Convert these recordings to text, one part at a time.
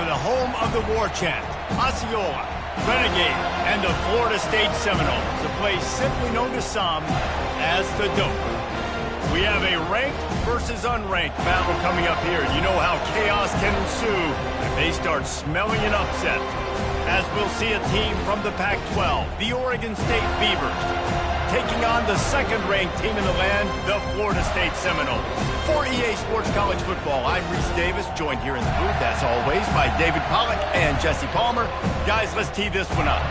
to the home of the war chant, Osceola, Renegade, and the Florida State Seminoles, a place simply known to some as the Dope. We have a ranked versus unranked battle coming up here. You know how chaos can ensue if they start smelling an upset. As we'll see a team from the Pac-12, the Oregon State Beavers, taking on the second-ranked team in the land, the Florida State Seminoles. For EA Sports College Football, I'm Reese Davis, joined here in the booth, as always, by David Pollack and Jesse Palmer. Guys, let's tee this one up.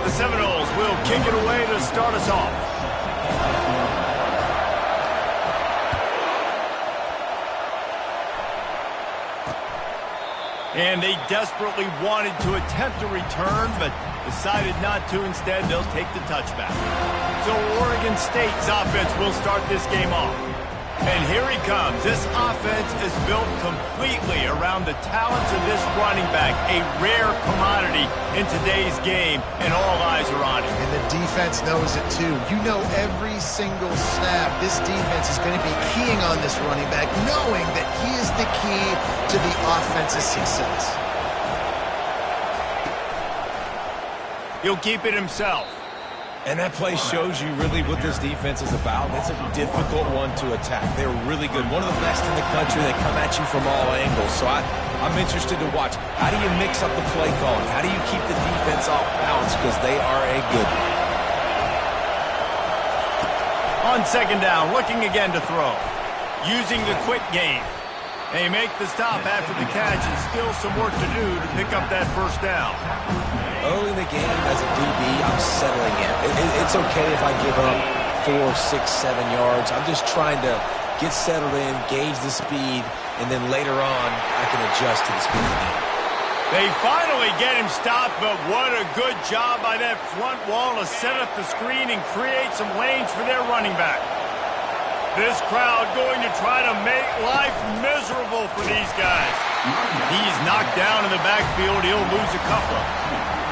The Seminoles will kick it away to start us off. And they desperately wanted to attempt a return, but decided not to. Instead, they'll take the touchback. So Oregon State's offense will start this game off. And here he comes. This offense is built completely around the talents of this running back, a rare commodity in today's game, and all eyes are on him. And the defense knows it too. You know every single snap, this defense is going to be keying on this running back, knowing that he is the key to the offense's success. He'll keep it himself. And that play shows you really what this defense is about. It's a difficult one to attack. They're really good. One of the best in the country. They come at you from all angles. So I'm interested to watch. How do you mix up the play calling? How do you keep the defense off balance? Because they are a good one. On second down, looking again to throw. Using the quick game. They make the stop after the catch, and still some work to do to pick up that first down. Early in the game, as a DB, I'm settling in. It's okay if I give up 4, 6, 7 yards. I'm just trying to get settled in, gauge the speed, and then later on, I can adjust to the speed of the game. They finally get him stopped, but what a good job by that front wall to set up the screen and create some lanes for their running back. This crowd going to try to make life miserable for these guys. He's knocked down in the backfield. He'll lose a couple.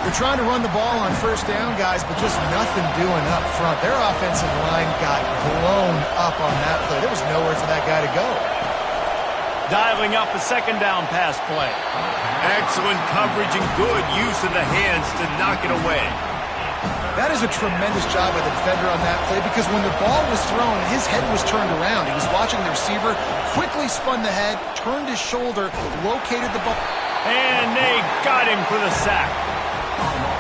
They're trying to run the ball on first down, guys, but just nothing doing up front. Their offensive line got blown up on that play. There was nowhere for that guy to go. Dialing up a second down pass play. Excellent coverage and good use of the hands to knock it away. That is a tremendous job by the defender on that play, because when the ball was thrown, his head was turned around. He was watching the receiver, quickly spun the head, turned his shoulder, located the ball. And they got him for the sack.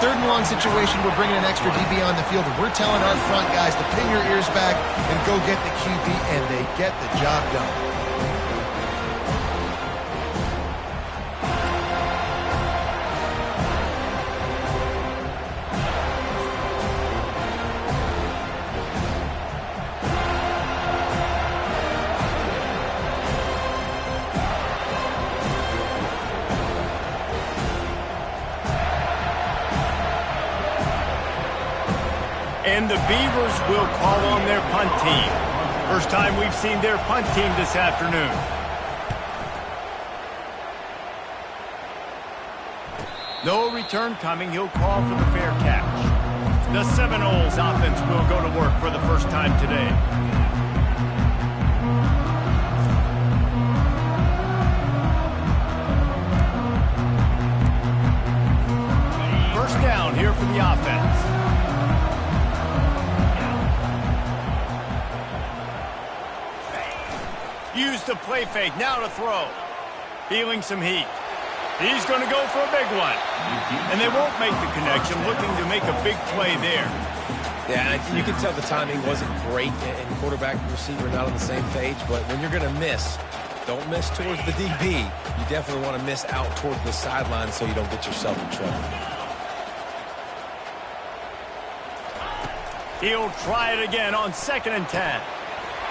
Third and long situation, we're bringing an extra DB on the field, and we're telling our front guys to pin your ears back and go get the QB, and they get the job done. And the Beavers will call on their punt team. First time we've seen their punt team this afternoon. No return coming. He'll call for the fair catch. The Seminoles offense will go to work for the first time today. First down here for the offense. Use the play fake, now to throw. Feeling some heat. He's going to go for a big one. And they won't make the connection, looking to make a big play there. Yeah, you can tell the timing wasn't great, and quarterback and receiver not on the same page, but when you're going to miss, don't miss towards the DB. You definitely want to miss out towards the sideline so you don't get yourself in trouble. He'll try it again on 2nd and 10.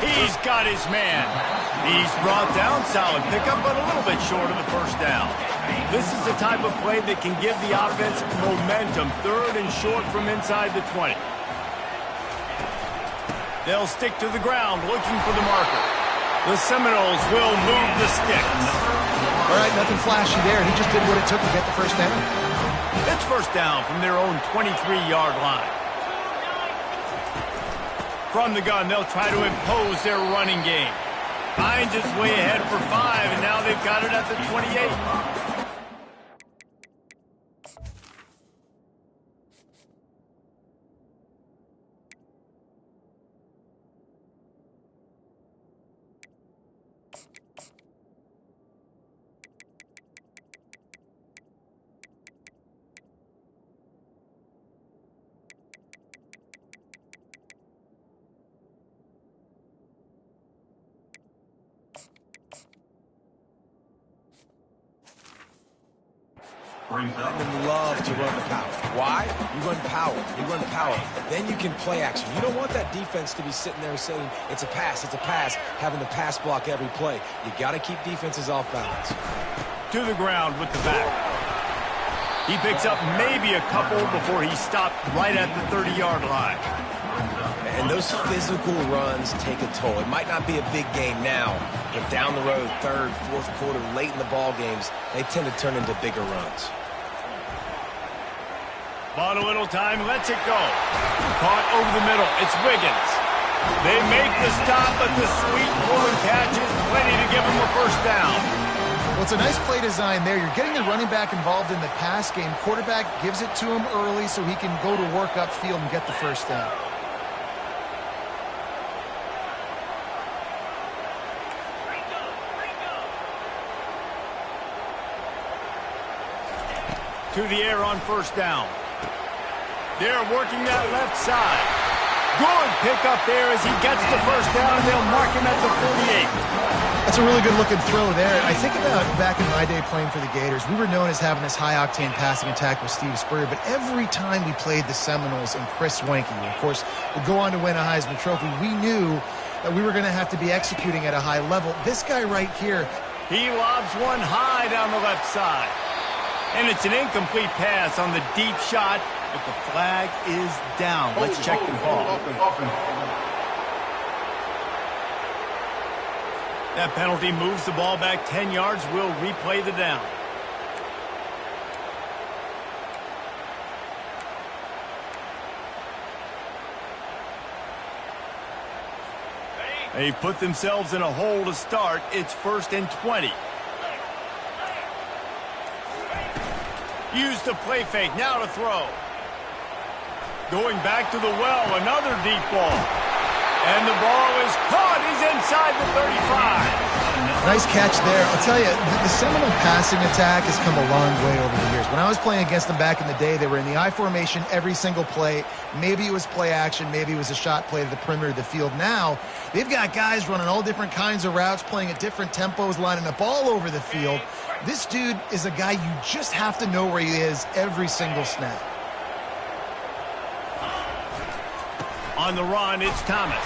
He's got his man. He's brought down, solid pickup, but a little bit short of the first down. This is the type of play that can give the offense momentum. 3rd and short from inside the 20. They'll stick to the ground, looking for the marker. The Seminoles will move the sticks. All right, nothing flashy there. He just did what it took to get the first down. It's first down from their own 23-yard line. From the gun, they'll try to impose their running game. Hines is way ahead for 5, and now they've got it at the 28. Linemen love to run the power. Why? You run power. You run power. Then you can play action. You don't want that defense to be sitting there saying, it's a pass, having to pass block every play. You got to keep defenses off balance. To the ground with the back. He picks up maybe a couple before he stopped right at the 30-yard line. And those physical runs take a toll. It might not be a big game now, but down the road, third, fourth quarter, late in the ball games, they tend to turn into bigger runs. Bought a little time, lets it go. Caught over the middle. It's Wiggins. They make the stop, but the sweet pulling catch is plenty to give them a first down. Well, it's a nice play design there. You're getting the running back involved in the pass game. Quarterback gives it to him early so he can go to work upfield and get the first down. To the air on first down. They're working that left side. Good pickup there as he gets the first down, and they'll mark him at the 48. That's a really good-looking throw there. I think about back in my day playing for the Gators, we were known as having this high-octane passing attack with Steve Spurrier, but every time we played the Seminoles and Chris Wenke, who, of course, would go on to win a Heisman Trophy, we knew that we were going to have to be executing at a high level. This guy right here, he lobs one high down the left side. And it's an incomplete pass on the deep shot, but the flag is down. Let's check the call. That penalty moves the ball back 10 yards. We'll replay the down. They've put themselves in a hole to start. It's 1st and 20. Use the play fake, now to throw. Going back to the well, another deep ball. And the ball is caught. He's inside the 35. Nice catch there. I'll tell you, the Seminole passing attack has come a long way over the years. When I was playing against them back in the day, they were in the I formation every single play. Maybe it was play action, maybe it was a shot play to the perimeter of the field. Now, they've got guys running all different kinds of routes, playing at different tempos, lining up all over the field. This dude is a guy you just have to know where he is every single snap. On the run, it's Thomas.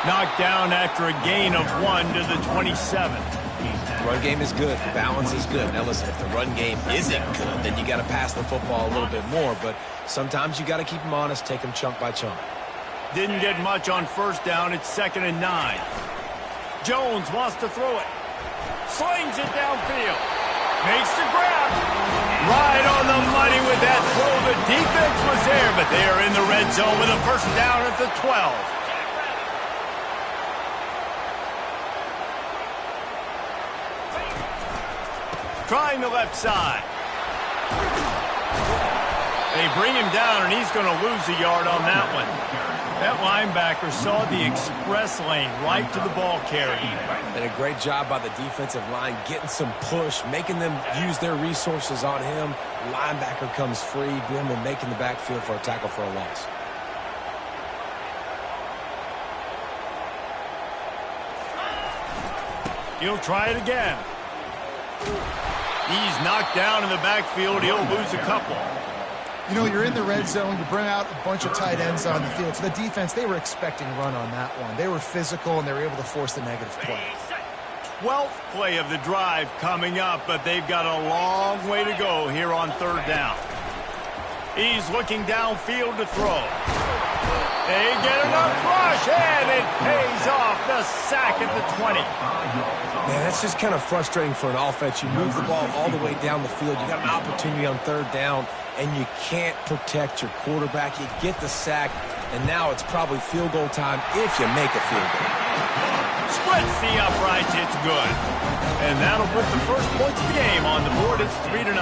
Knocked down after a gain of 1 to the 27. The run game is good. The balance is good. Now listen, if the run game isn't good, then you got to pass the football a little bit more. But sometimes you got to keep them honest, take them chunk by chunk. Didn't get much on first down. It's 2nd and 9. Jones wants to throw it. Slings it downfield. Makes the grab. Right on the money with that throw. The defense was there, but they are in the red zone with a first down at the 12. Trying the left side. They bring him down, and he's going to lose a yard on that one. That linebacker saw the express lane right to the ball carrier. And a great job by the defensive line getting some push, making them use their resources on him. Linebacker comes free, boom, and making the backfield for a tackle for a loss. He'll try it again. He's knocked down in the backfield. He'll lose a couple. You know, you're in the red zone. You bring out a bunch of tight ends on the field. So the defense, they were expecting run on that one. They were physical, and they were able to force the negative play. 12th play of the drive coming up, but they've got a long way to go here on 3rd down. He's looking downfield to throw. They get enough rush, and it pays off. The sack at the 20. Man, that's just kind of frustrating for an offense. You move the ball all the way down the field. You got an opportunity on third down, and you can't protect your quarterback. You get the sack, and now it's probably field goal time if you make a field goal. Splits the uprights. It's good. And that'll put the first points of the game on the board. It's 3-0.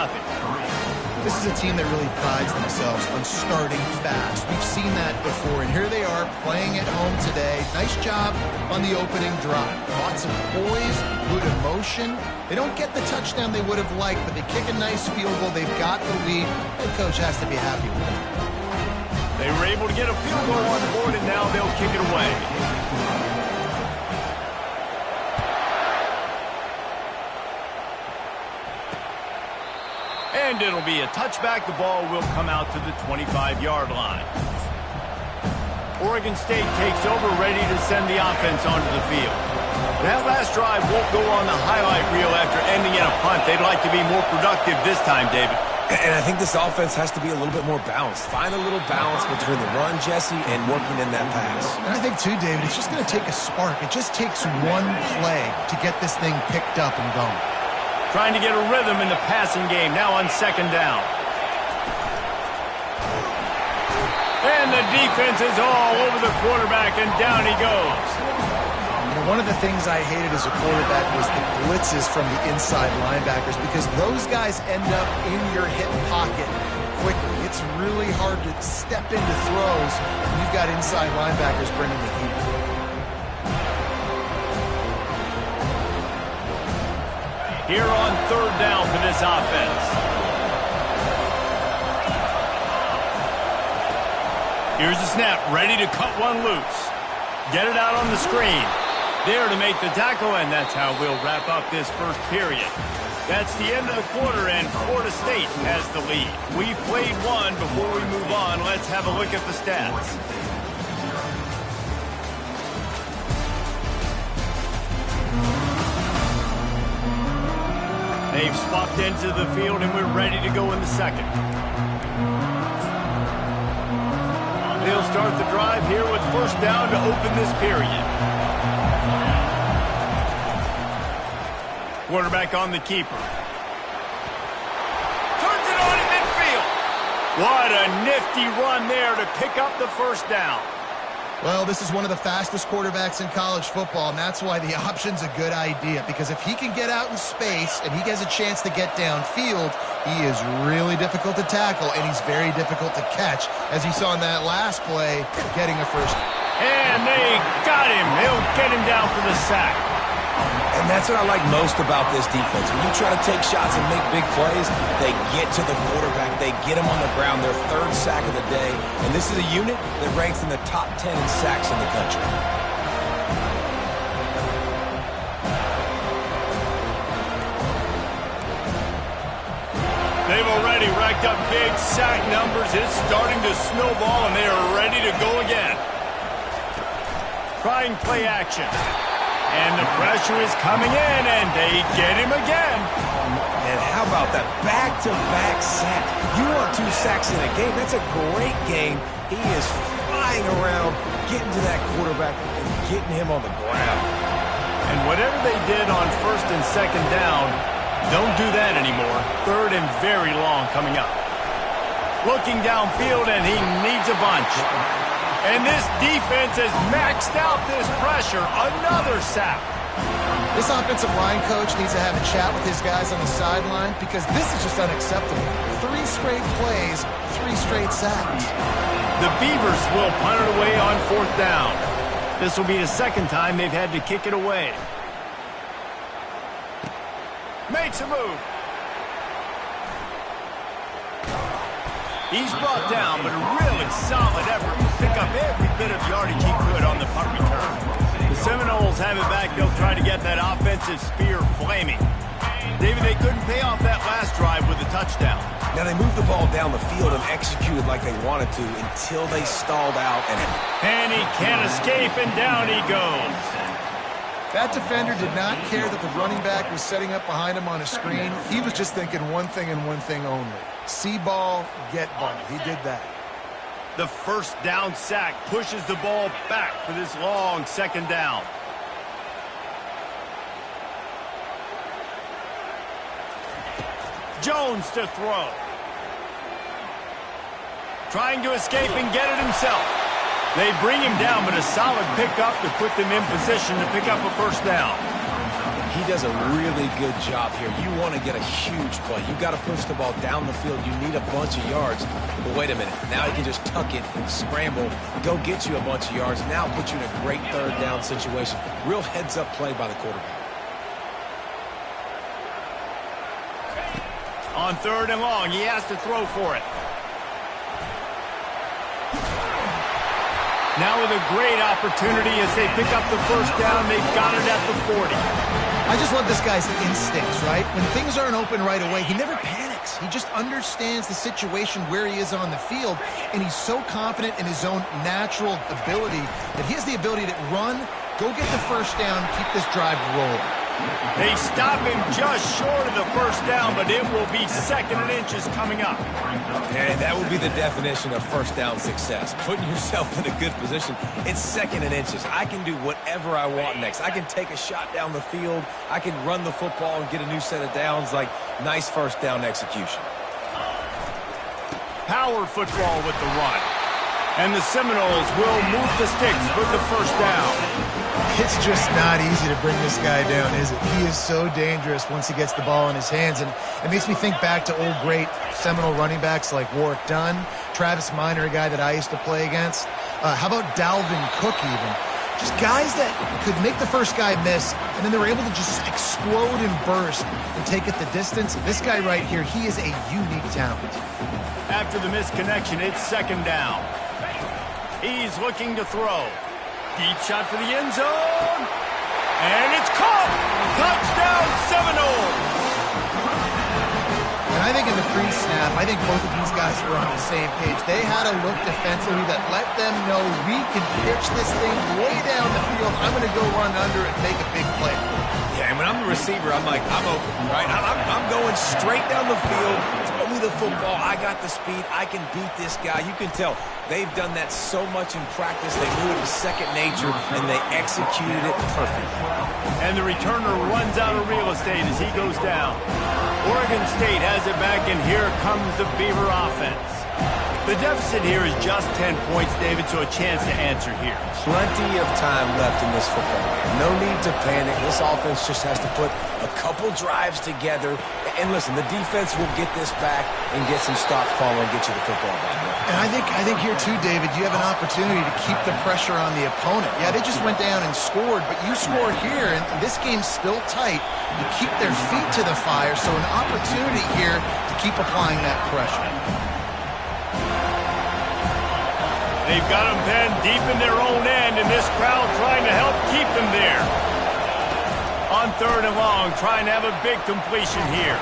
This is a team that really prides themselves on starting fast. We've seen that before, and here they are playing at home today. Nice job on the opening drive. Lots of poise, good emotion. They don't get the touchdown they would have liked, but they kick a nice field goal. They've got the lead. The coach has to be happy with it. They were able to get a field goal on the board, and now they'll kick it away. And it'll be a touchback. The ball will come out to the 25-yard line. Oregon State takes over, ready to send the offense onto the field. That last drive won't go on the highlight reel after ending in a punt. They'd like to be more productive this time, David. And I think this offense has to be a little bit more balanced. Find a little balance between the run, Jesse, and working in that pass. And I think, too, David, it's just going to take a spark. It just takes one play to get this thing picked up and going. Trying to get a rhythm in the passing game, now on second down. And the defense is all over the quarterback, and down he goes. You know, one of the things I hated as a quarterback was the blitzes from the inside linebackers, because those guys end up in your hip pocket quickly. It's really hard to step into throws when you've got inside linebackers bringing the heat. Here on third down for this offense. Here's the snap, ready to cut one loose. Get it out on the screen. There to make the tackle, and that's how we'll wrap up this first period. That's the end of the quarter, and Florida State has the lead. We've played one. Before we move on, let's have a look at the stats. They've swapped into the field, and we're ready to go in the second. They'll start the drive here with first down to open this period. Quarterback on the keeper. Turns it on in midfield. What a nifty run there to pick up the first down. Well, this is one of the fastest quarterbacks in college football, and that's why the option's a good idea, because if he can get out in space and he has a chance to get downfield, he is really difficult to tackle, and he's very difficult to catch, as you saw in that last play, getting a first. And they got him. They'll get him down for the sack. And that's what I like most about this defense. When you try to take shots and make big plays, they get to the quarterback. They get him on the ground. Their third sack of the day. And this is a unit that ranks in the top 10 in sacks in the country. They've already racked up big sack numbers. It's starting to snowball, and they are ready to go again. Trying play action. And the pressure is coming in, and they get him again. And how about that back-to-back sack? You want 2 sacks in a game. That's a great game. He is flying around, getting to that quarterback, and getting him on the ground. And whatever they did on first and second down, don't do that anymore. Third and very long coming up. Looking downfield, and he needs a bunch. And this defense has maxed out this pressure. Another sack. This offensive line coach needs to have a chat with his guys on the sideline, because this is just unacceptable. 3 straight plays, 3 straight sacks. The Beavers will punt it away on fourth down. This will be the second time they've had to kick it away. Makes a move. He's brought down, but a really solid effort to pick up every bit of yardage he could on the punt return. The Seminoles have it back. They'll try to get that offensive spear flaming. David, they couldn't pay off that last drive with a touchdown. Now, they moved the ball down the field and executed like they wanted to until they stalled out. And he can't escape, and down he goes. That defender did not care that the running back was setting up behind him on a screen. He was just thinking one thing and one thing only. See ball, get ball. He did that. The first down sack pushes the ball back for this long second down. Jones to throw. Trying to escape and get it himself. They bring him down, but a solid pickup to put them in position to pick up a first down. He does a really good job here. You want to get a huge play. You've got to push the ball down the field. You need a bunch of yards. But wait a minute. Now he can just tuck it, scramble, go get you a bunch of yards. Now put you in a great third down situation. Real heads-up play by the quarterback. On 3rd and long, he has to throw for it. Now with a great opportunity as they pick up the first down. They've got it at the 40. I just love this guy's instincts, right? When things aren't open right away, he never panics. He just understands the situation where he is on the field, and he's so confident in his own natural ability that he has the ability to run, go get the first down, keep this drive rolling. They stop him just short of the first down, but it will be 2nd and inches coming up. And that would be the definition of first down success. Putting yourself in a good position. It's 2nd and inches. I can do whatever I want next. I can take a shot down the field. I can run the football and get a new set of downs. Like, nice first down execution. Power football with the run. And the Seminoles will move the sticks with the first down. It's just not easy to bring this guy down, is it? He is so dangerous once he gets the ball in his hands, and it makes me think back to old great Seminole running backs like Warwick Dunn, Travis Minor, a guy that I used to play against. How about Dalvin Cook even? Just guys that could make the first guy miss, and then they were able to just explode and burst and take it the distance. This guy right here, he is a unique talent. After the missed connection, it's 2nd down. He's looking to throw. Deep shot for the end zone. And it's caught. Touchdown, Seminoles. And I think in the pre-snap, I think both of these guys were on the same page. They had a look defensively that let them know we can pitch this thing way down the field. I'm going to go run under it and make a big play. Yeah, and when I'm the receiver, I'm like, I'm open, right? I'm going straight down the field. Throw me the football. I got the speed. I can beat this guy. You can tell they've done that so much in practice. They knew it was second nature, and they executed it perfectly. And the returner runs out of real estate as he goes down. Oregon State has it back, and here comes the Beaver offense. The deficit here is just 10 points, David, so a chance to answer here. Plenty of time left in this football game. No need to panic. This offense just has to put a couple drives together. And listen, the defense will get this back and get some stops following and get you the football back. And I think here too, David, you have an opportunity to keep the pressure on the opponent. Yeah, they just went down and scored, but you score here, and this game's still tight. You keep their feet to the fire, so an opportunity here to keep applying that pressure. They've got them pinned deep in their own end, and this crowd trying to help keep them there. On 3rd and long, trying to have a big completion here.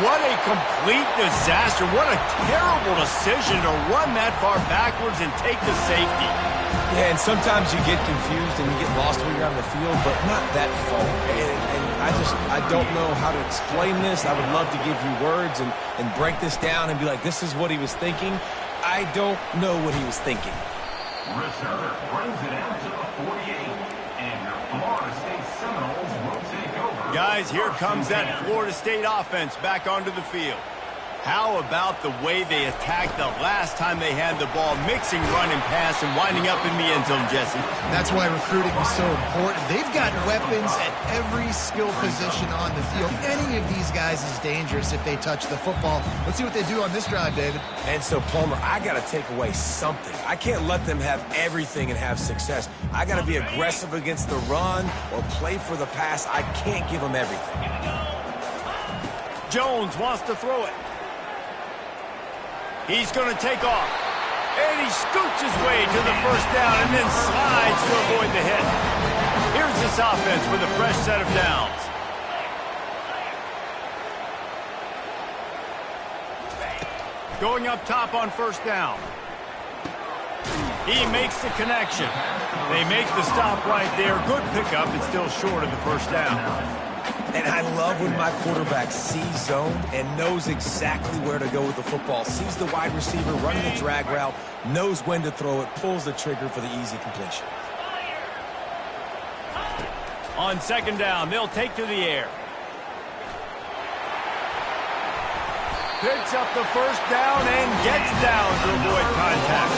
What a complete disaster. What a terrible decision to run that far backwards and take the safety. Yeah, and sometimes you get confused and you get lost when you're on the field, but not that far. And I don't know how to explain this. I would love to give you words and break this down and be like, this is what he was thinking. I don't know what he was thinking. Returner brings it out to the 48, and your Florida State Seminoles will take over. Guys, here comes that Florida State offense back onto the field. How about the way they attacked the last time they had the ball, mixing run and pass and winding up in the end zone, Jesse? That's why recruiting is so important. They've got weapons at every skill position on the field. Any of these guys is dangerous if they touch the football. Let's see what they do on this drive, David. And so, Palmer, I got to take away something. I can't let them have everything and have success. I got to be aggressive against the run or play for the pass. I can't give them everything. Jones wants to throw it. He's going to take off. And he scoots his way to the first down and then slides to avoid the hit. Here's this offense with a fresh set of downs. Going up top on first down. He makes the connection. They make the stop right there. Good pickup. It's still short of the first down. And I love when my quarterback sees zone and knows exactly where to go with the football. Sees the wide receiver running the drag route, knows when to throw it, pulls the trigger for the easy completion. On 2nd down, they'll take to the air. Picks up the first down and gets down to avoid contact.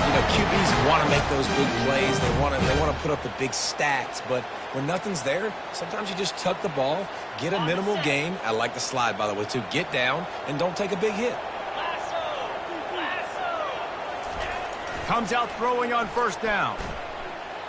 You know, QBs want to make those big plays. They want to put up the big stats. But when nothing's there, sometimes you just tuck the ball, get a minimal gain. I like the slide, by the way, too. Get down and don't take a big hit. Comes out throwing on first down.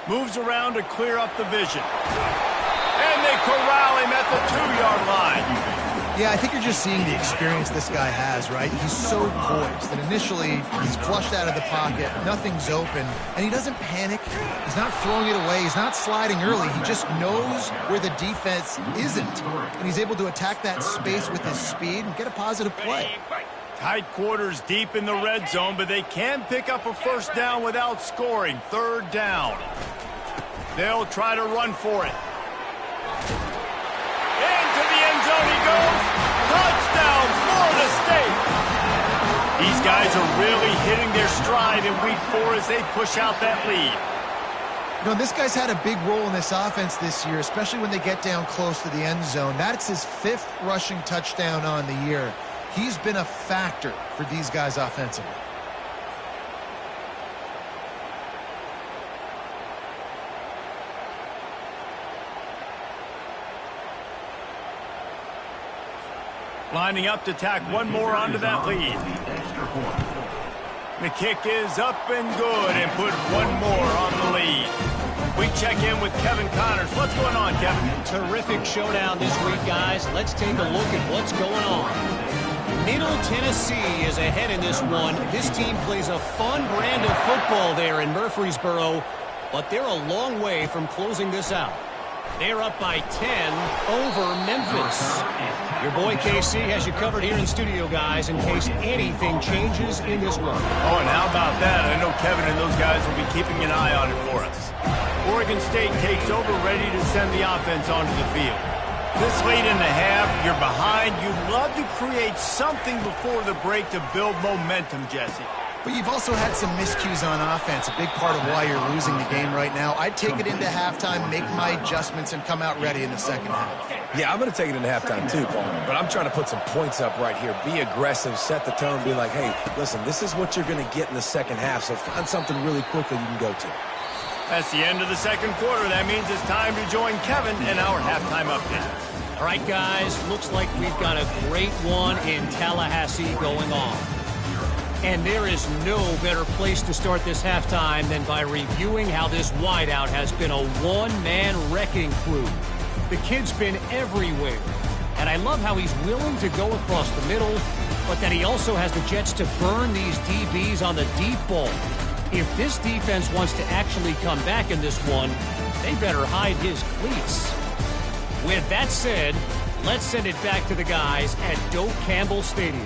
Moves around to clear up the vision. And they corral him at the 2-yard line. Yeah, I think you're just seeing the experience this guy has, right? He's so poised. And initially, he's flushed out of the pocket. Nothing's open. And he doesn't panic. He's not throwing it away. He's not sliding early. He just knows where the defense isn't. And he's able to attack that space with his speed and get a positive play. Tight quarters deep in the red zone, but they can pick up a first down without scoring. Third down. They'll try to run for it. Into the end zone he goes. Touchdown, Florida State. These guys are really hitting their stride in week 4 as they push out that lead. You know, this guy's had a big role in this offense this year, especially when they get down close to the end zone. That's his 5th rushing touchdown on the year. He's been a factor for these guys offensively. Lining up to tack one more onto that lead. The kick is up and good and put one more on the lead. We check in with Kevin Connors. What's going on, Kevin? Terrific showdown this week, guys. Let's take a look at what's going on. Middle Tennessee is ahead in this one. This team plays a fun brand of football there in Murfreesboro, but they're a long way from closing this out. They're up by 10 over Memphis. Your boy KC has you covered here in studio, guys, in case anything changes in this one. Oh, and how about that? I know Kevin and those guys will be keeping an eye on it for us. Oregon State takes over, ready to send the offense onto the field. This late in the half, you're behind. You'd love to create something before the break to build momentum, Jesse. But you've also had some miscues on offense, a big part of why you're losing the game right now. I'd take it into halftime, make my adjustments, and come out ready in the second half. Yeah, I'm going to take it into halftime too, Paul. But I'm trying to put some points up right here. Be aggressive, set the tone, be like, hey, listen, this is what you're going to get in the second half, so find something really quickly you can go to. That's the end of the second quarter. That means it's time to join Kevin in our halftime update. All right, guys, looks like we've got a great one in Tallahassee going on. And there is no better place to start this halftime than by reviewing how this wideout has been a one-man wrecking crew. The kid's been everywhere. And I love how he's willing to go across the middle, but that he also has the jets to burn these DBs on the deep ball. If this defense wants to actually come back in this one, they better hide his cleats. With that said, let's send it back to the guys at Doak Campbell Stadium.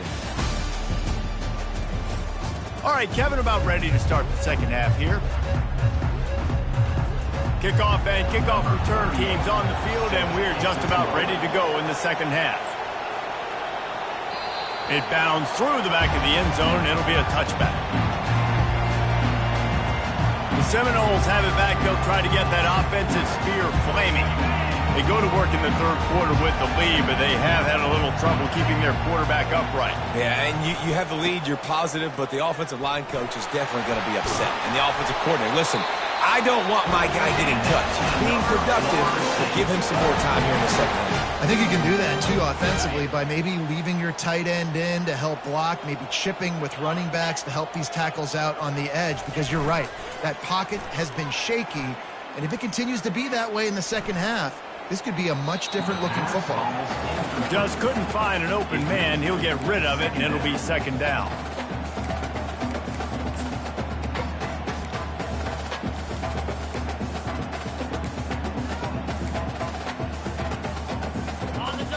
All right, Kevin, about ready to start the second half here. Kickoff and kickoff return teams on the field, and we're just about ready to go in the second half. It bounds through the back of the end zone, and it'll be a touchback. The Seminoles have it back. They'll try to get that offensive spear flaming. They go to work in the third quarter with the lead, but they have had a little trouble keeping their quarterback upright. Yeah, and you have the lead, you're positive, but the offensive line coach is definitely going to be upset. And the offensive coordinator, listen, I don't want my guy getting touched. He's being productive, but give him some more time here in the second half. I think you can do that, too, offensively, by maybe leaving your tight end in to help block, maybe chipping with running backs to help these tackles out on the edge, because you're right, that pocket has been shaky, and if it continues to be that way in the second half, this could be a much different looking football. Just couldn't find an open man. He'll get rid of it, and it'll be second down.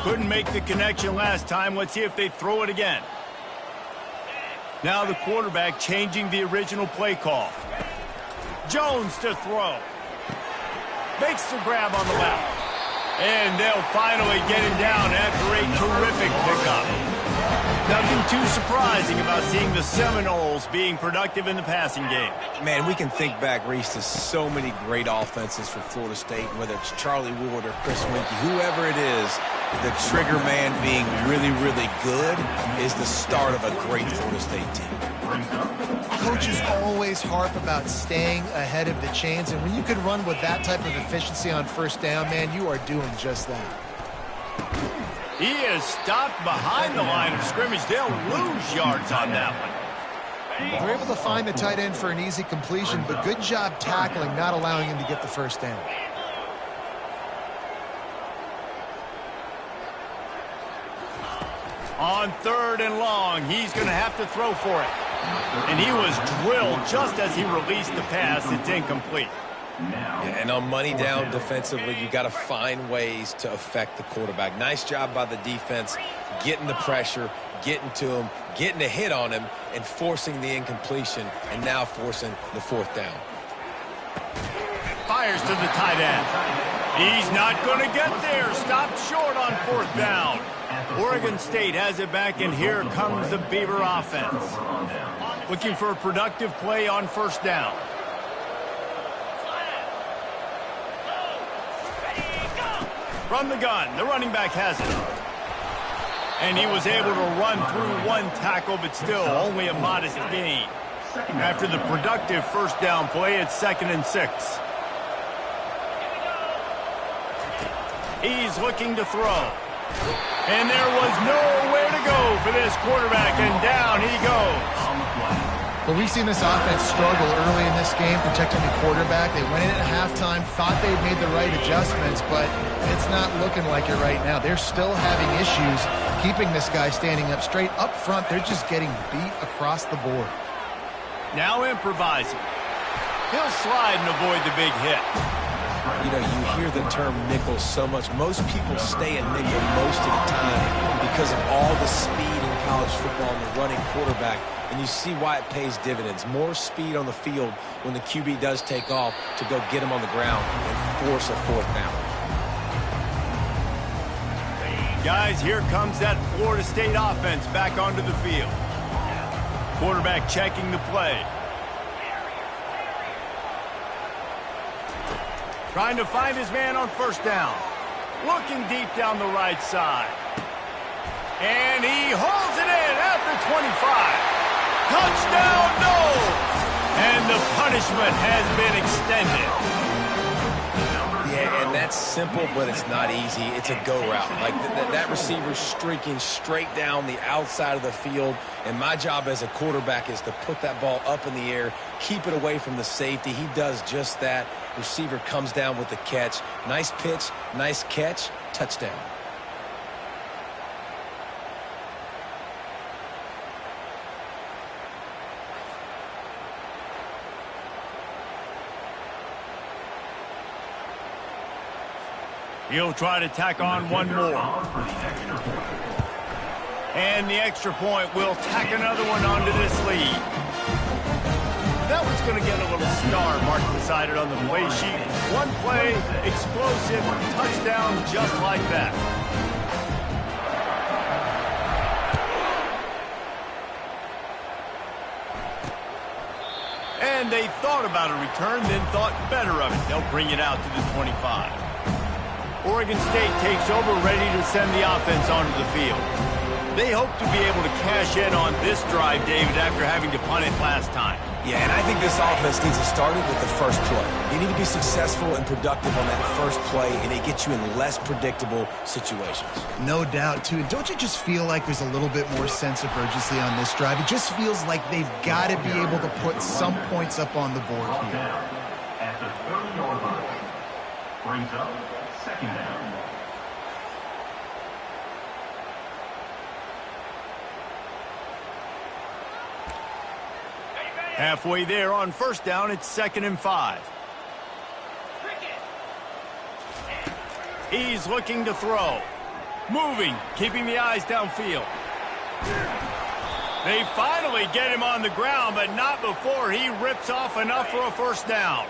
Couldn't make the connection last time. Let's see if they throw it again. Now the quarterback changing the original play call. Jones to throw. Makes the grab on the left. And they'll finally get him down after a terrific pickup. Nothing too surprising about seeing the Seminoles being productive in the passing game. Man, we can think back, Reese, to so many great offenses for Florida State, whether it's Charlie Ward or Chris Weinke, whoever it is. The trigger man being really, really good is the start of a great Florida State team. Coaches always harp about staying ahead of the chains, and when you can run with that type of efficiency on first down, man, you are doing just that. He is stopped behind the line of scrimmage. They'll lose yards on that one. They're able to find the tight end for an easy completion, but good job tackling, not allowing him to get the first down. On 3rd and long, he's going to have to throw for it. And he was drilled just as he released the pass. It's incomplete. Yeah, and on money down defensively, you got to find ways to affect the quarterback. Nice job by the defense, getting the pressure, getting to him, getting a hit on him, and forcing the incompletion, and now forcing the 4th down. Fires to the tight end. He's not going to get there. Stopped short on 4th down. Oregon State has it back, and here comes the Beaver offense. Looking for a productive play on 1st down. From the gun, the running back has it. And he was able to run through one tackle, but still only a modest gain. After the productive 1st down play, it's 2nd and 6. He's looking to throw. And there was nowhere to go for this quarterback, and down he goes. Well, we've seen this offense struggle early in this game, protecting the quarterback. They went in at halftime, thought they'd made the right adjustments, but it's not looking like it right now. They're still having issues keeping this guy standing up straight. Up front, they're just getting beat across the board. Now improvising. He'll slide and avoid the big hit. You know, you hear the term nickel so much. Most people stay in nickel most of the time because of all the speed in college football and the running quarterback. And you see why it pays dividends. More speed on the field when the QB does take off to go get him on the ground and force a 4th down. Guys, here comes that Florida State offense back onto the field. Quarterback checking the play. Trying to find his man on 1st down. Looking deep down the right side. And he holds it in at the 25. Touchdown, no! And the punishment has been extended. Yeah, and that's simple, but it's not easy. It's a go route. Like that receiver's streaking straight down the outside of the field, and my job as a quarterback is to put that ball up in the air, keep it away from the safety. He does just that. Receiver comes down with the catch. Nice pitch, nice catch, touchdown. He'll try to tack on one more. And the extra point will tack another one onto this lead. That one's going to get a little star mark decided on the play sheet. One play, explosive, touchdown just like that. And they thought about a return, then thought better of it. They'll bring it out to the 25. Oregon State takes over, ready to send the offense onto the field. They hope to be able to cash in on this drive, David, after having to punt it last time. Yeah, and I think this offense needs to start it with the first play. You need to be successful and productive on that first play, and it gets you in less predictable situations. No doubt, too. And don't you just feel like there's a little bit more sense of urgency on this drive? It just feels like they've got to be able to put some points up on the board here. At the 30-yard line. Brings up 2nd down. Halfway there on 1st down, it's 2nd and 5. He's looking to throw. Moving, keeping the eyes downfield. They finally get him on the ground, but not before he rips off enough for a 1st down.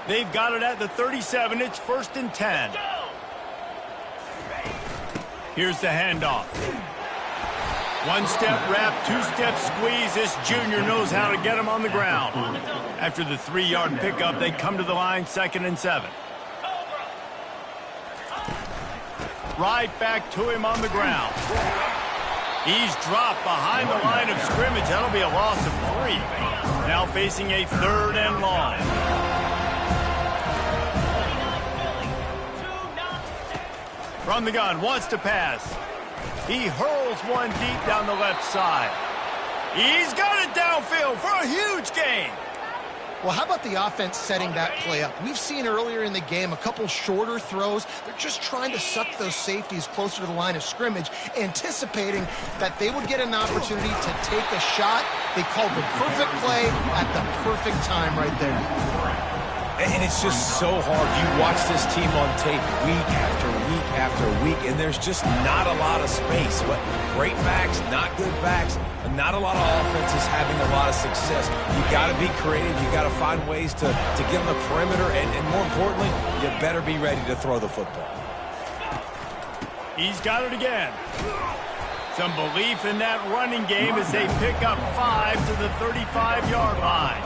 They've got it at the 37. It's 1st and 10. Here's the handoff. One-step wrap, two-step squeeze. This junior knows how to get him on the ground. After the 3-yard pickup, they come to the line, 2nd and 7. Right back to him on the ground. He's dropped behind the line of scrimmage. That'll be a loss of 3. Now facing a 3rd and long. From the gun, wants to pass. He hurls one deep down the left side. He's got it downfield for a huge gain. Well, how about the offense setting that play up? We've seen earlier in the game a couple shorter throws. They're just trying to suck those safeties closer to the line of scrimmage, anticipating that they would get an opportunity to take a shot. They called the perfect play at the perfect time right there. And it's just so hard. You watch this team on tape week after week after week, and there's just not a lot of space. But great backs, not good backs, and not a lot of offenses having a lot of success. You got to be creative. You got to find ways to get on the perimeter, and more importantly, you better be ready to throw the football. He's got it again. Some belief in that running game as they pick up 5 to the 35-yard line.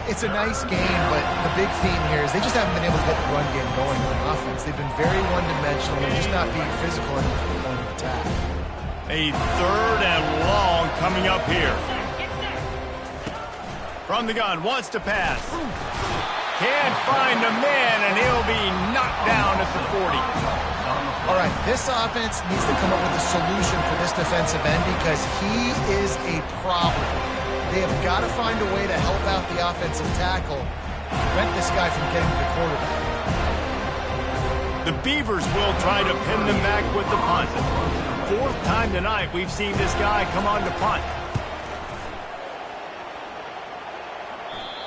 It's a nice game, but the big theme here is they just haven't been able to get the run game going on offense. They've been very one-dimensional. They're just not being physical in the point of attack. A 3rd and long coming up here. From the gun, wants to pass. Can't find a man, and he'll be knocked down at the 40. All right, this offense needs to come up with a solution for this defensive end because he is a problem. They have got to find a way to help out the offensive tackle, prevent this guy from getting to the quarterback. The Beavers will try to pin them back with the punt. 4th time tonight we've seen this guy come on to punt.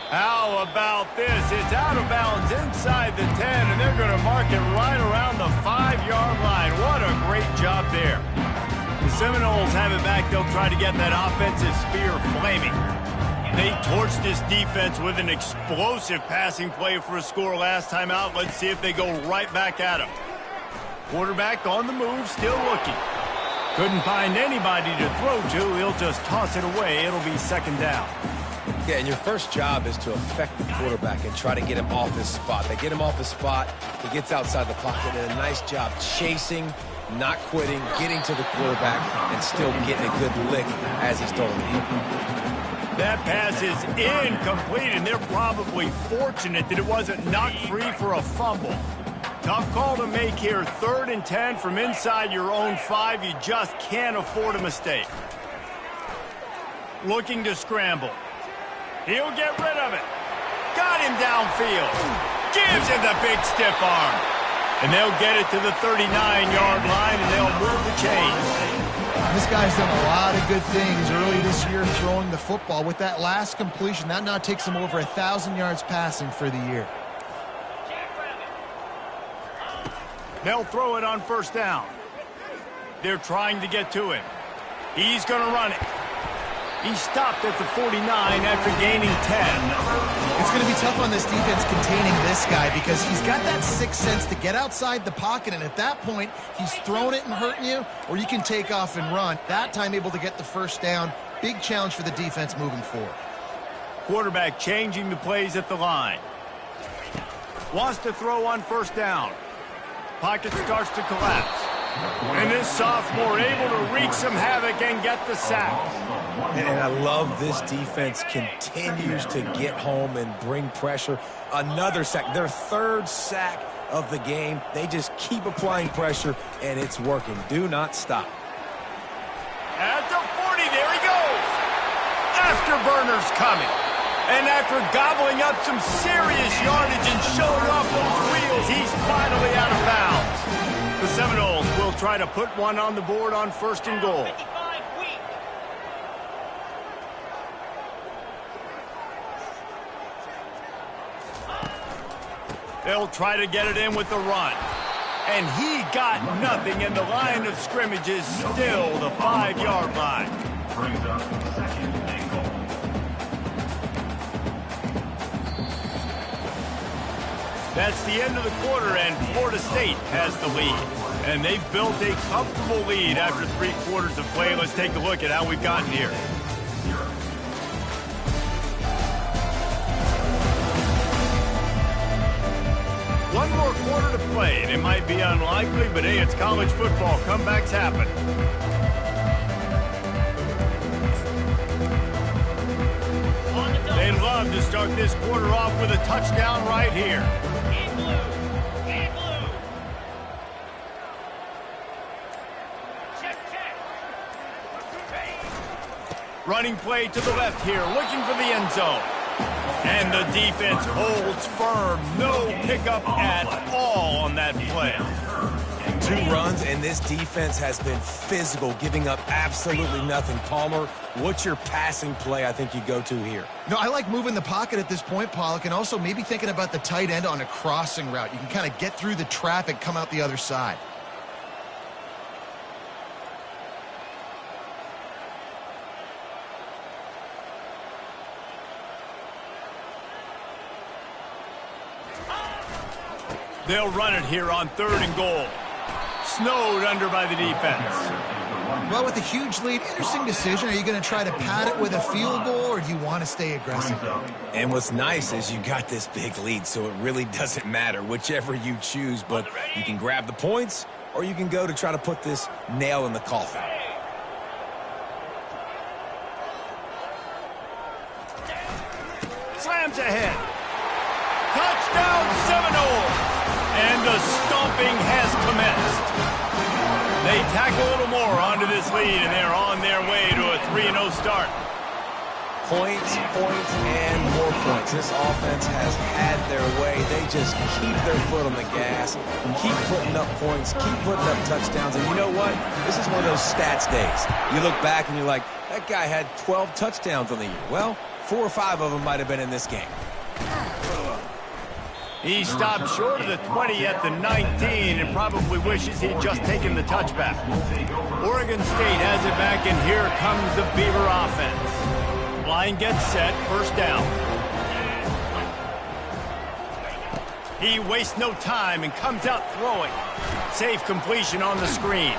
How about this? It's out of bounds inside the 10, and they're going to mark it right around the 5-yard line. What a great job there. The Seminoles have it back. They'll try to get that offensive spear flaming. They torched this defense with an explosive passing play for a score last time out. Let's see if they go right back at him. Quarterback on the move, still looking. Couldn't find anybody to throw to. He'll just toss it away. It'll be 2nd down. Yeah, and your first job is to affect the quarterback and try to get him off his spot. They get him off his spot. He gets outside the pocket, and a nice job chasing, not quitting, getting to the quarterback, and still getting a good lick as he's throwing it. That pass is incomplete, and they're probably fortunate that it wasn't knocked free for a fumble. Tough call to make here. 3rd and 10 from inside your own 5. You just can't afford a mistake. Looking to scramble. He'll get rid of it. Got him downfield. Gives him the big stiff arm. And they'll get it to the 39-yard line, and they'll move the chains. This guy's done a lot of good things early this year throwing the football. With that last completion, that now takes him over 1,000 yards passing for the year. They'll throw it on 1st down. They're trying to get to him. He's going to run it. He stopped at the 49 after gaining 10. It's going to be tough on this defense containing this guy because he's got that sixth sense to get outside the pocket, and at that point, he's throwing it and hurting you, or you can take off and run. That time able to get the 1st down. Big challenge for the defense moving forward. Quarterback changing the plays at the line. Wants to throw on 1st down. Pocket starts to collapse. And this sophomore able to wreak some havoc and get the sack. And I love this defense continues to get home and bring pressure. Another sack, their 3rd sack of the game. They just keep applying pressure, and it's working. Do not stop. At the 40, there he goes. Afterburner's coming. And after gobbling up some serious yardage and showing off those wheels, he's finally out of bounds. The Seminoles will try to put one on the board on 1st and goal. They'll try to get it in with the run. And he got nothing, and the line of scrimmage is still the 5-yard line. Brings up 2nd and goal. That's the end of the quarter, and Florida State has the lead. And they've built a comfortable lead after 3 quarters of play. Let's take a look at how we've gotten here. One more quarter to play, and it might be unlikely, but hey, it's college football. Comebacks happen. They'd love to start this quarter off with a touchdown right here. In blue. In blue. Check. Running play to the left here, looking for the end zone. And the defense holds firm. No pickup at all on that play. 2 runs, and this defense has been physical, giving up absolutely nothing. Palmer, what's your passing play I think you go to here? No, I like moving the pocket at this point, Pollock, and also maybe thinking about the tight end on a crossing route. You can kind of get through the traffic, come out the other side. They'll run it here on 3rd and goal. Snowed under by the defense. Well, with a huge lead, interesting decision. Are you going to try to pad it with a field goal, or do you want to stay aggressive? And what's nice is you got this big lead, so it really doesn't matter whichever you choose, but you can grab the points, or you can go to try to put this nail in the coffin. Slams ahead. Touchdown Seminoles! And the stomping has commenced. They tack a little more onto this lead, and they're on their way to a 3-0 start. Points, and more points. This offense has had their way. They just keep their foot on the gas, keep putting up points, keep putting up touchdowns. And you know what? This is one of those stats days. You look back and you're like, that guy had 12 touchdowns on the year. Well, 4 or 5 of them might have been in this game. He stopped short of the 20 at the 19 and probably wishes he'd just taken the touchback. Oregon State has it back, and here comes the Beaver offense. Line gets set, 1st down. He wastes no time and comes out throwing. Safe completion on the screen.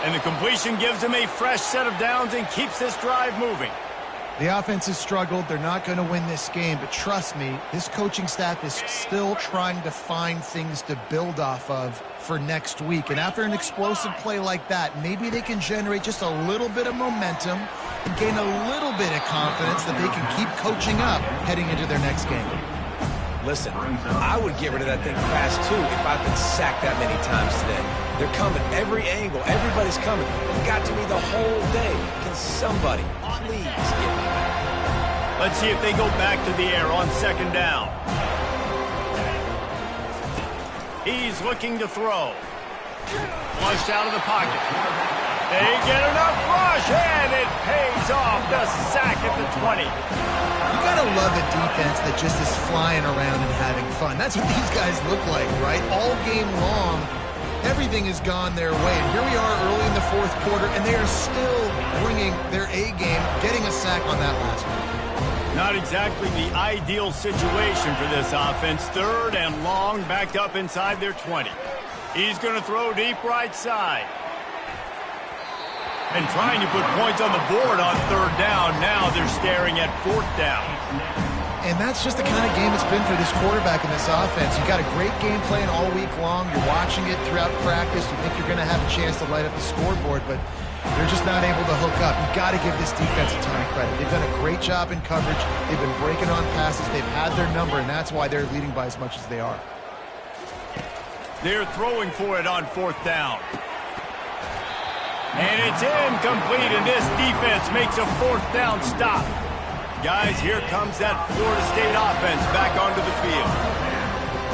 And the completion gives him a fresh set of downs and keeps this drive moving. The offense has struggled. They're not going to win this game, but trust me, this coaching staff is still trying to find things to build off of for next week. And after an explosive play like that, maybe they can generate just a little bit of momentum and gain a little bit of confidence that they can keep coaching up heading into their next game. Listen, I would get rid of that thing fast, too, if I've been sacked that many times today. They're coming every angle. Everybody's coming. It got to me the whole day. Can somebody please get me back? Let's see if they go back to the air on 2nd down. He's looking to throw. Flushed out of the pocket. They get enough rush, and it pays off. The sack at the 20. You gotta love a defense that just is flying around and having fun. That's what these guys look like, right? All game long, everything has gone their way. And here we are early in the 4th quarter, and they are still bringing their A game, getting a sack on that last one. Not exactly the ideal situation for this offense. 3rd and long, backed up inside their 20. He's going to throw deep right side. And trying to put points on the board on 3rd down. Now they're staring at 4th down. And that's just the kind of game it's been for this quarterback in this offense. You got a great game plan all week long. You're watching it throughout practice. You think you're going to have a chance to light up the scoreboard, but they're just not able to hook up. You've got to give this defense a ton of credit. They've done a great job in coverage. They've been breaking on passes. They've had their number, and that's why they're leading by as much as they are. They're throwing for it on 4th down. And it's incomplete, and this defense makes a 4th down stop. Guys, here comes that Florida State offense back onto the field.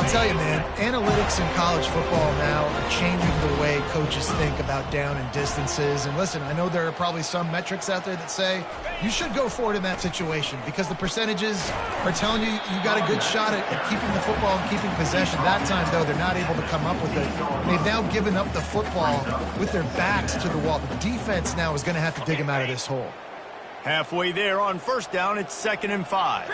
I'll tell you, man, analytics in college football now are changing the way coaches think about down and distances. And listen, I know there are probably some metrics out there that say you should go for it in that situation because the percentages are telling you you got a good shot at keeping the football and keeping possession. That time, though, they're not able to come up with it. They've now given up the football with their backs to the wall. The defense now is going to have to dig them out of this hole. Halfway there on 1st down, it's 2nd and 5.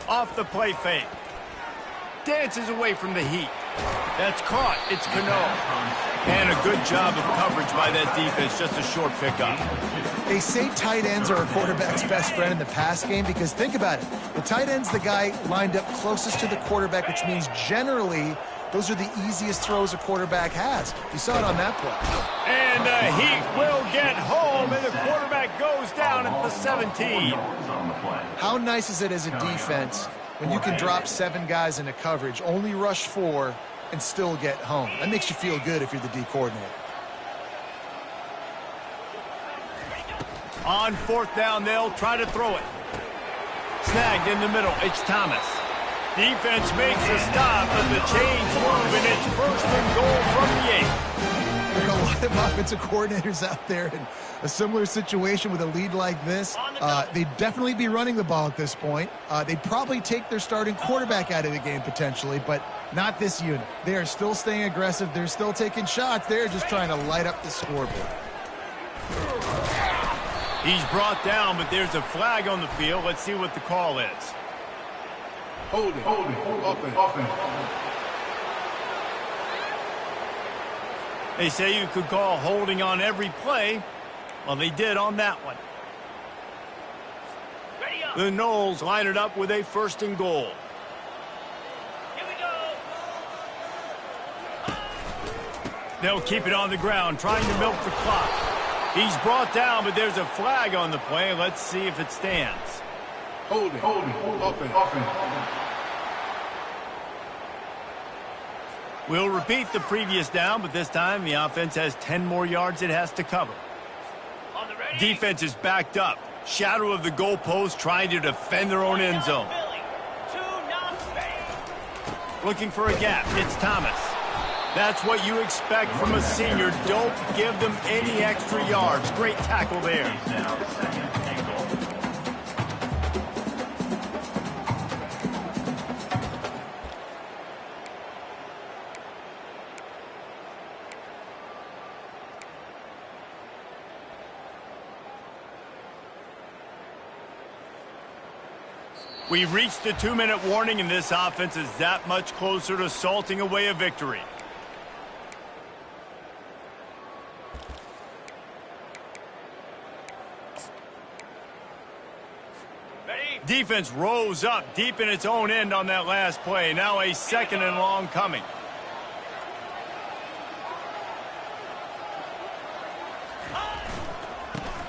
Off the play fake. Dances away from the heat. That's caught. It's Cano. And a good job of coverage by that defense, just a short pickup. They say tight ends are a quarterback's best friend in the pass game because think about it. The tight end's the guy lined up closest to the quarterback, which means generally those are the easiest throws a quarterback has. You saw it on that play. And the Heat will get home, and the quarterback goes down at the 17. How nice is it as a defense when you can drop 7 guys into coverage, only rush 4, and still get home? That makes you feel good if you're the D coordinator. On 4th down, they'll try to throw it. Snagged in the middle, it's Thomas. Defense makes a stop, but the chains move, and it's 1st and goal from the 8. There are a lot of offensive coordinators out there in a similar situation with a lead like this. They'd definitely be running the ball at this point. They'd probably take their starting quarterback out of the game potentially, but not this unit. They are still staying aggressive. They're still taking shots. They're just trying to light up the scoreboard. He's brought down, but there's a flag on the field. Let's see what the call is. Holding, offense. They say you could call holding on every play. Well, they did on that one. The Noles line it up with a 1st and goal. Here we go. They'll keep it on the ground, trying to milk the clock. He's brought down, but there's a flag on the play. Let's see if it stands. Holding, offense. We'll repeat the previous down, but this time the offense has 10 more yards it has to cover. On the ready. Defense is backed up. Shadow of the goalpost, trying to defend their own end zone. Looking for a gap. It's Thomas. That's what you expect from a senior. Don't give them any extra yards. Great tackle there. We've reached the 2-minute warning, and this offense is that much closer to salting away a victory. Defense rose up deep in its own end on that last play. Now a 2nd and long coming.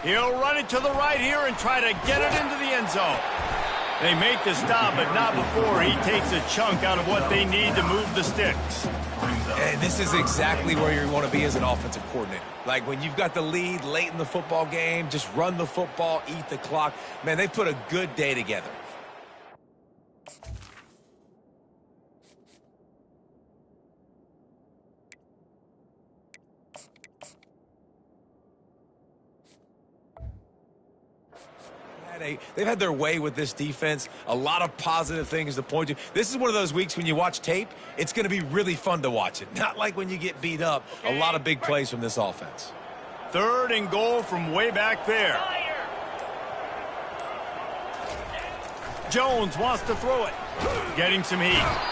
He'll run it to the right here and try to get it into the end zone. They make the stop, but not before he takes a chunk out of what they need to move the sticks. And this is exactly where you want to be as an offensive coordinator. Like when you've got the lead late in the football game, just run the football, eat the clock. Man, they put a good day together. They've had their way with this defense. A lot of positive things to point to. This is one of those weeks when you watch tape, it's going to be really fun to watch it. Not like when you get beat up. A lot of big plays from this offense. 3rd and goal from way back there. Jones wants to throw it. Getting some heat.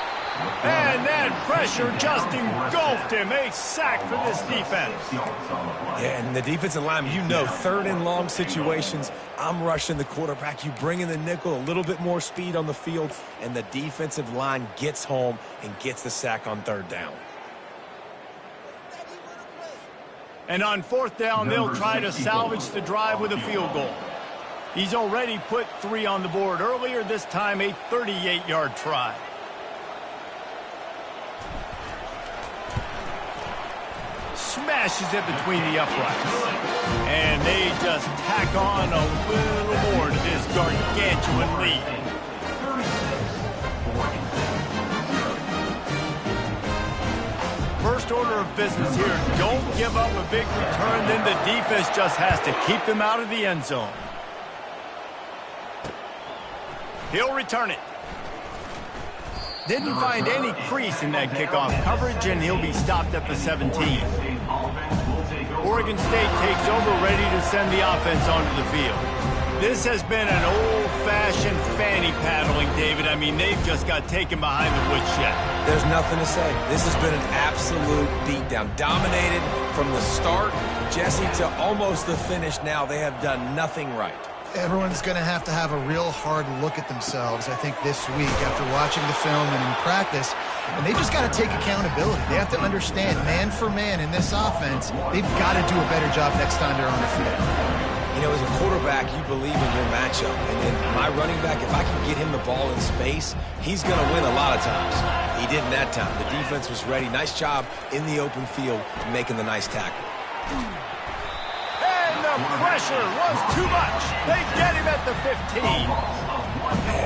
And that pressure just engulfed him. A sack for this defense. Yeah, and the defensive line, you know, 3rd and long situations, I'm rushing the quarterback. You bring in the nickel, a little bit more speed on the field, and the defensive line gets home and gets the sack on 3rd down. And on 4th down, they'll try to salvage the drive with a field goal. He's already put 3 on the board earlier, this time a 38-yard try. Smashes it between the uprights. And they just tack on a little more to this gargantuan lead. First order of business here, don't give up a big return, then the defense just has to keep them out of the end zone. He'll return it. Didn't find any crease in that kickoff coverage, and he'll be stopped at the 17. Oregon State takes over, ready to send the offense onto the field. This has been an old-fashioned fanny paddling, David. I mean, they've just got taken behind the woodshed. There's nothing to say. This has been an absolute beatdown. Dominated from the start, Jesse, to almost the finish now. They have done nothing right. Everyone's going to have a real hard look at themselves, I think, this week after watching the film and in practice. And they just got to take accountability. They have to understand, man for man in this offense, they've got to do a better job next time they're on the field. You know, as a quarterback, you believe in your matchup. And then my running back, if I can get him the ball in space, he's going to win a lot of times. He didn't that time. The defense was ready. Nice job in the open field making the nice tackle. And the pressure was too much. They get him at the 15.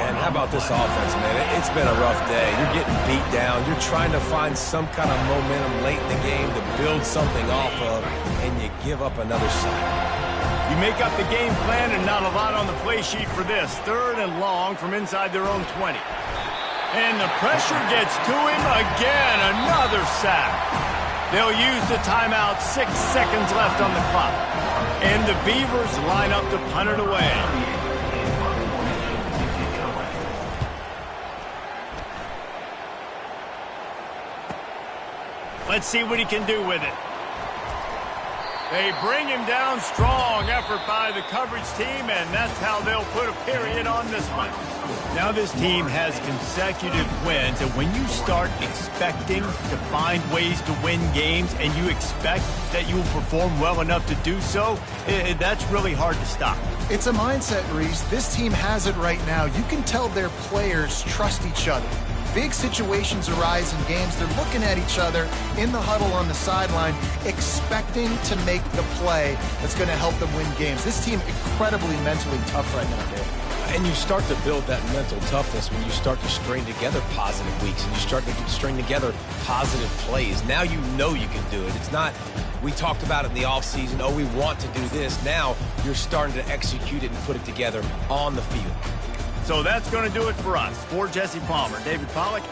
And how about this offense, man? It's been a rough day. You're getting beat down. You're trying to find some kind of momentum late in the game to build something off of, and you give up another sack. You make up the game plan and not a lot on the play sheet for this. 3rd and long from inside their own 20. And the pressure gets to him again. Another sack. They'll use the timeout. 6 seconds left on the clock. And the Beavers line up to punt it away. Let's see what he can do with it. They bring him down. Strong effort by the coverage team, and that's how they'll put a period on this one. Now this team has consecutive wins, and when you start expecting to find ways to win games and you expect that you will perform well enough to do so, that's really hard to stop. It's a mindset, Reese. This team has it right now. You can tell their players trust each other. Big situations arise in games. They're looking at each other in the huddle on the sideline, expecting to make the play that's going to help them win games. This team incredibly mentally tough right now, Dave. And you start to build that mental toughness when you start to string together positive weeks and you start to string together positive plays. Now you know you can do it. It's not, we talked about it in the offseason, oh, we want to do this. Now you're starting to execute it and put it together on the field. So that's going to do it for us. For Jesse Palmer, David Pollack.